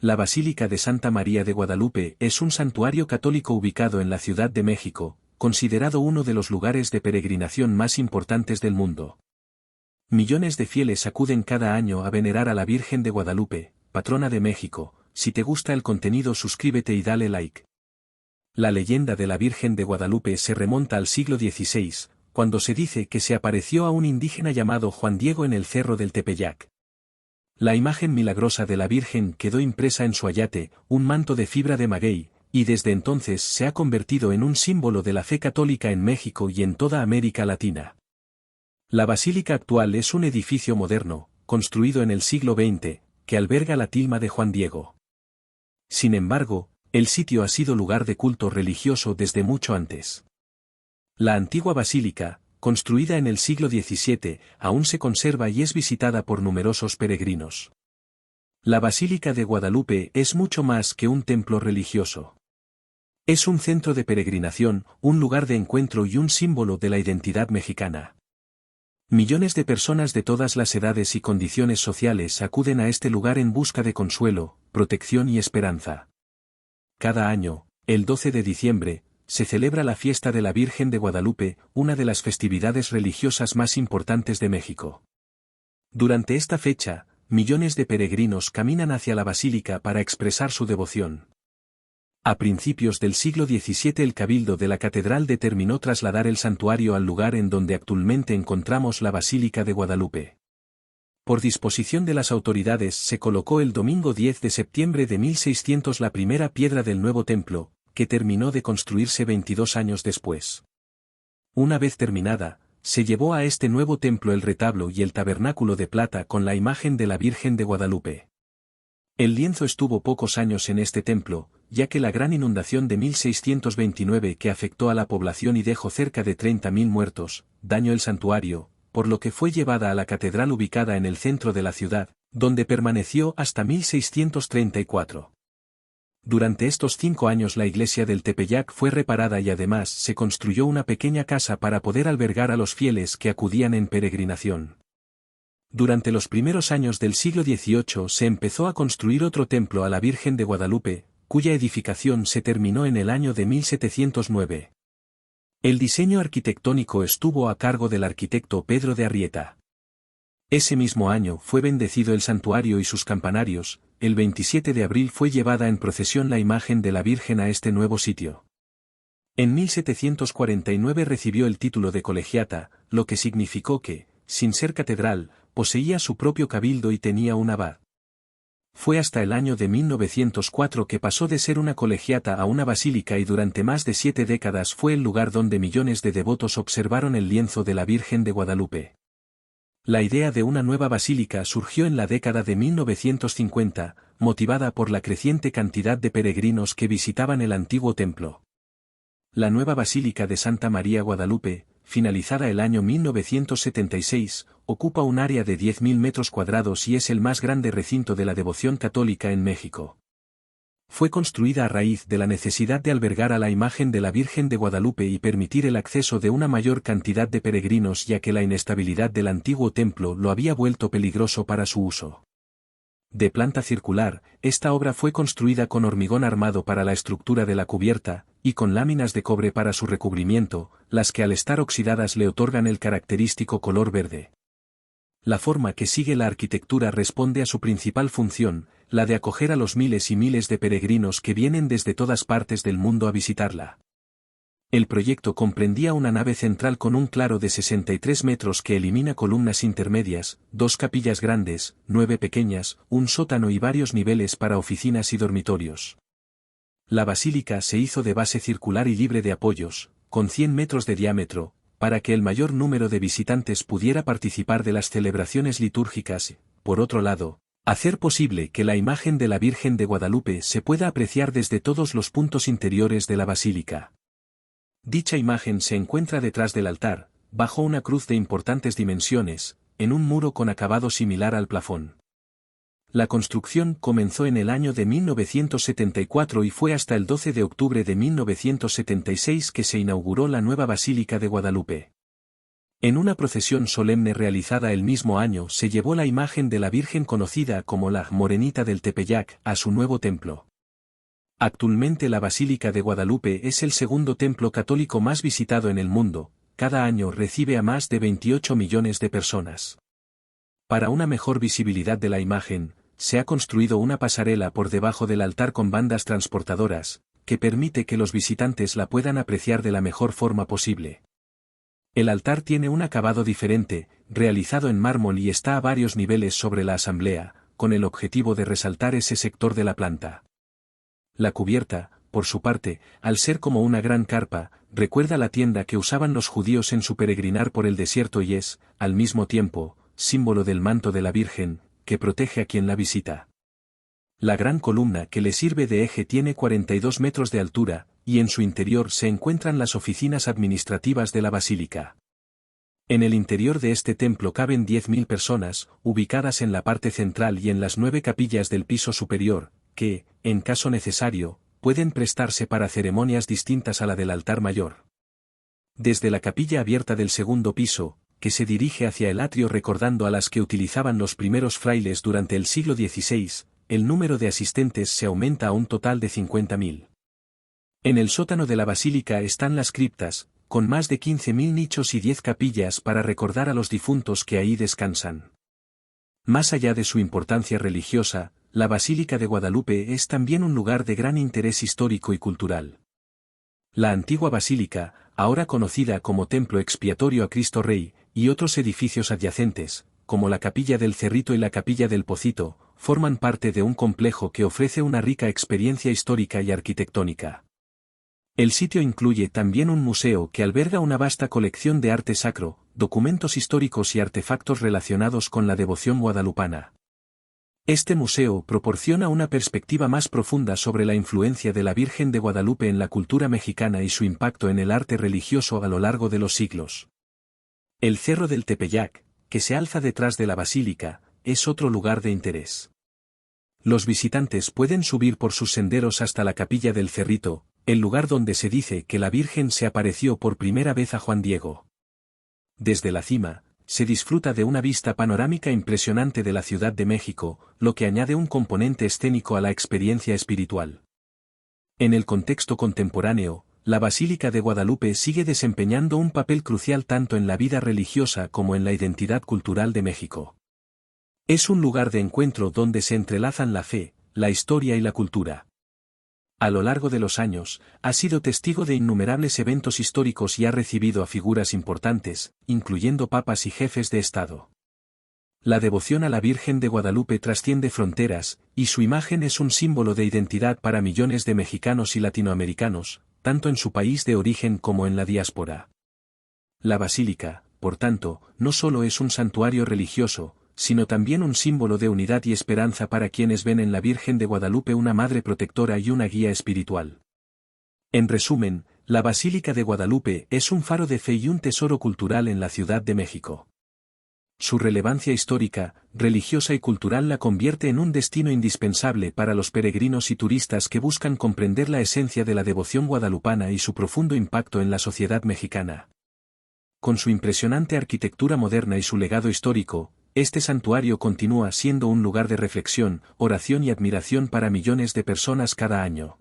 La Basílica de Santa María de Guadalupe es un santuario católico ubicado en la Ciudad de México, considerado uno de los lugares de peregrinación más importantes del mundo. Millones de fieles acuden cada año a venerar a la Virgen de Guadalupe, patrona de México. Si te gusta el contenido, suscríbete y dale like. La leyenda de la Virgen de Guadalupe se remonta al siglo XVI, cuando se dice que se apareció a un indígena llamado Juan Diego en el Cerro del Tepeyac. La imagen milagrosa de la Virgen quedó impresa en su ayate, un manto de fibra de maguey, y desde entonces se ha convertido en un símbolo de la fe católica en México y en toda América Latina. La basílica actual es un edificio moderno, construido en el siglo XX, que alberga la tilma de Juan Diego. Sin embargo, el sitio ha sido lugar de culto religioso desde mucho antes. La antigua basílica, construida en el siglo XVII, aún se conserva y es visitada por numerosos peregrinos. La Basílica de Guadalupe es mucho más que un templo religioso. Es un centro de peregrinación, un lugar de encuentro y un símbolo de la identidad mexicana. Millones de personas de todas las edades y condiciones sociales acuden a este lugar en busca de consuelo, protección y esperanza. Cada año, el 12 de diciembre, se celebra la fiesta de la Virgen de Guadalupe, una de las festividades religiosas más importantes de México. Durante esta fecha, millones de peregrinos caminan hacia la basílica para expresar su devoción. A principios del siglo XVII el cabildo de la catedral determinó trasladar el santuario al lugar en donde actualmente encontramos la Basílica de Guadalupe. Por disposición de las autoridades se colocó el domingo 10 de septiembre de 1600 la primera piedra del nuevo templo, que terminó de construirse 22 años después. Una vez terminada, se llevó a este nuevo templo el retablo y el tabernáculo de plata con la imagen de la Virgen de Guadalupe. El lienzo estuvo pocos años en este templo, ya que la gran inundación de 1629 que afectó a la población y dejó cerca de 30.000 muertos, dañó el santuario, por lo que fue llevada a la catedral ubicada en el centro de la ciudad, donde permaneció hasta 1634. Durante estos 5 años la iglesia del Tepeyac fue reparada y además se construyó una pequeña casa para poder albergar a los fieles que acudían en peregrinación. Durante los primeros años del siglo XVIII se empezó a construir otro templo a la Virgen de Guadalupe, cuya edificación se terminó en el año de 1709. El diseño arquitectónico estuvo a cargo del arquitecto Pedro de Arrieta. Ese mismo año fue bendecido el santuario y sus campanarios. El 27 de abril fue llevada en procesión la imagen de la Virgen a este nuevo sitio. En 1749 recibió el título de colegiata, lo que significó que, sin ser catedral, poseía su propio cabildo y tenía un abad. Fue hasta el año de 1904 que pasó de ser una colegiata a una basílica y durante más de 7 décadas fue el lugar donde millones de devotos observaron el lienzo de la Virgen de Guadalupe. La idea de una nueva basílica surgió en la década de 1950, motivada por la creciente cantidad de peregrinos que visitaban el antiguo templo. La nueva Basílica de Santa María Guadalupe, finalizada el año 1976, ocupa un área de 10.000 metros cuadrados y es el más grande recinto de la devoción católica en México. Fue construida a raíz de la necesidad de albergar a la imagen de la Virgen de Guadalupe y permitir el acceso de una mayor cantidad de peregrinos ya que la inestabilidad del antiguo templo lo había vuelto peligroso para su uso. De planta circular, esta obra fue construida con hormigón armado para la estructura de la cubierta, y con láminas de cobre para su recubrimiento, las que al estar oxidadas le otorgan el característico color verde. La forma que sigue la arquitectura responde a su principal función, la de acoger a los miles y miles de peregrinos que vienen desde todas partes del mundo a visitarla. El proyecto comprendía una nave central con un claro de 63 metros que elimina columnas intermedias, 2 capillas grandes, 9 pequeñas, un sótano y varios niveles para oficinas y dormitorios. La basílica se hizo de base circular y libre de apoyos, con 100 metros de diámetro, para que el mayor número de visitantes pudiera participar de las celebraciones litúrgicas y, por otro lado, hacer posible que la imagen de la Virgen de Guadalupe se pueda apreciar desde todos los puntos interiores de la basílica. Dicha imagen se encuentra detrás del altar, bajo una cruz de importantes dimensiones, en un muro con acabado similar al plafón. La construcción comenzó en el año de 1974 y fue hasta el 12 de octubre de 1976 que se inauguró la nueva Basílica de Guadalupe. En una procesión solemne realizada el mismo año se llevó la imagen de la Virgen conocida como la Morenita del Tepeyac a su nuevo templo. Actualmente la Basílica de Guadalupe es el segundo templo católico más visitado en el mundo, cada año recibe a más de 28 millones de personas. Para una mejor visibilidad de la imagen, se ha construido una pasarela por debajo del altar con bandas transportadoras, que permite que los visitantes la puedan apreciar de la mejor forma posible. El altar tiene un acabado diferente, realizado en mármol y está a varios niveles sobre la asamblea, con el objetivo de resaltar ese sector de la planta. La cubierta, por su parte, al ser como una gran carpa, recuerda la tienda que usaban los judíos en su peregrinar por el desierto y es, al mismo tiempo, símbolo del manto de la Virgen, que protege a quien la visita. La gran columna que le sirve de eje tiene 42 metros de altura, y en su interior se encuentran las oficinas administrativas de la basílica. En el interior de este templo caben 10.000 personas, ubicadas en la parte central y en las 9 capillas del piso superior, que, en caso necesario, pueden prestarse para ceremonias distintas a la del altar mayor. Desde la capilla abierta del segundo piso, que se dirige hacia el atrio recordando a las que utilizaban los primeros frailes durante el siglo XVI, el número de asistentes se aumenta a un total de 50.000. En el sótano de la basílica están las criptas, con más de 15.000 nichos y 10 capillas para recordar a los difuntos que ahí descansan. Más allá de su importancia religiosa, la Basílica de Guadalupe es también un lugar de gran interés histórico y cultural. La antigua basílica, ahora conocida como Templo Expiatorio a Cristo Rey, y otros edificios adyacentes, como la Capilla del Cerrito y la Capilla del Pocito, forman parte de un complejo que ofrece una rica experiencia histórica y arquitectónica. El sitio incluye también un museo que alberga una vasta colección de arte sacro, documentos históricos y artefactos relacionados con la devoción guadalupana. Este museo proporciona una perspectiva más profunda sobre la influencia de la Virgen de Guadalupe en la cultura mexicana y su impacto en el arte religioso a lo largo de los siglos. El Cerro del Tepeyac, que se alza detrás de la basílica, es otro lugar de interés. Los visitantes pueden subir por sus senderos hasta la Capilla del Cerrito, el lugar donde se dice que la Virgen se apareció por primera vez a Juan Diego. Desde la cima, se disfruta de una vista panorámica impresionante de la Ciudad de México, lo que añade un componente escénico a la experiencia espiritual. En el contexto contemporáneo, la Basílica de Guadalupe sigue desempeñando un papel crucial tanto en la vida religiosa como en la identidad cultural de México. Es un lugar de encuentro donde se entrelazan la fe, la historia y la cultura. A lo largo de los años, ha sido testigo de innumerables eventos históricos y ha recibido a figuras importantes, incluyendo papas y jefes de Estado. La devoción a la Virgen de Guadalupe trasciende fronteras, y su imagen es un símbolo de identidad para millones de mexicanos y latinoamericanos, tanto en su país de origen como en la diáspora. La basílica, por tanto, no solo es un santuario religioso, sino también un símbolo de unidad y esperanza para quienes ven en la Virgen de Guadalupe una madre protectora y una guía espiritual. En resumen, la Basílica de Guadalupe es un faro de fe y un tesoro cultural en la Ciudad de México. Su relevancia histórica, religiosa y cultural la convierte en un destino indispensable para los peregrinos y turistas que buscan comprender la esencia de la devoción guadalupana y su profundo impacto en la sociedad mexicana. Con su impresionante arquitectura moderna y su legado histórico, este santuario continúa siendo un lugar de reflexión, oración y admiración para millones de personas cada año.